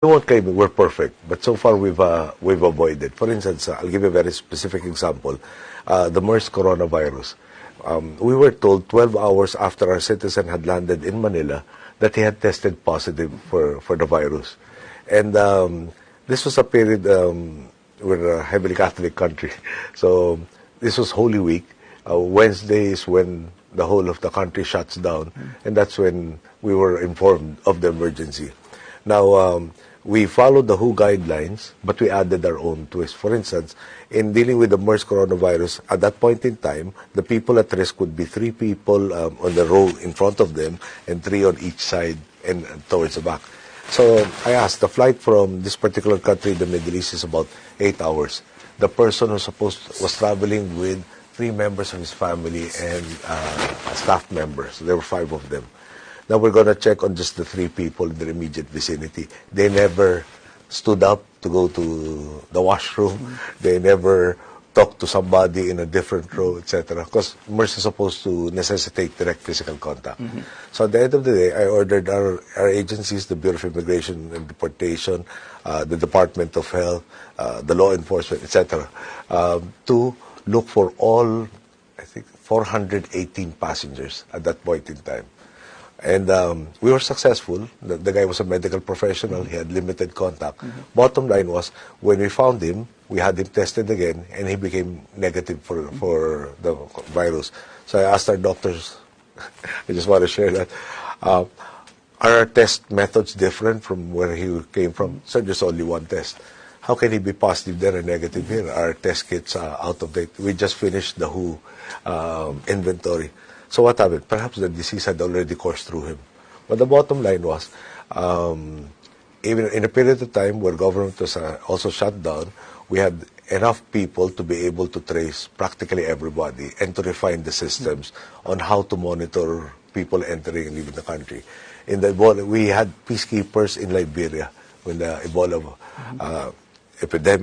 won't claim we're perfect, but so far we've avoided. For instance, I'll give you a very specific example: the MERS coronavirus. We were told 12 hours after our citizen had landed in Manila that he had tested positive for the virus, and this was a period we're a heavily Catholic country, so this was Holy Week. Wednesday is when the whole of the country shuts down, and that's when we were informed of the emergency. Now, we followed the WHO guidelines, but we added our own twist. For instance, in dealing with the MERS coronavirus, at that point in time, the people at risk would be 3 people on the row in front of them and 3 on each side and towards the back. So I asked, the flight from this particular country, the Middle East, is about 8 hours. The person was traveling with 3 members of his family and a staff member. So there were 5 of them. Now we're going to check on just the 3 people in the immediate vicinity. They never stood up to go to the washroom. They never talked to somebody in a different row, etc. Because MERS is supposed to necessitate direct physical contact. So at the end of the day, I ordered our agencies, the Bureau of Immigration and Deportation, the Department of Health, the law enforcement, etc., to look for all, I think, 418 passengers at that point in time. And we were successful. The guy was a medical professional. He had limited contact. Bottom line was, when we found him, we had him tested again, and he became negative for the virus. So I asked our doctors, I just want to share that, are our test methods different from where he came from? Sir, there's only one test. How can he be positive there and negative here? Our test kits are out of date. We just finished the WHO inventory. So what happened? Perhaps the disease had already coursed through him. But the bottom line was, even in a period of time where government was also shut down, we had enough people to be able to trace practically everybody and to refine the systems on how to monitor people entering and leaving the country. In the Ebola, we had peacekeepers in Liberia when the Ebola epidemic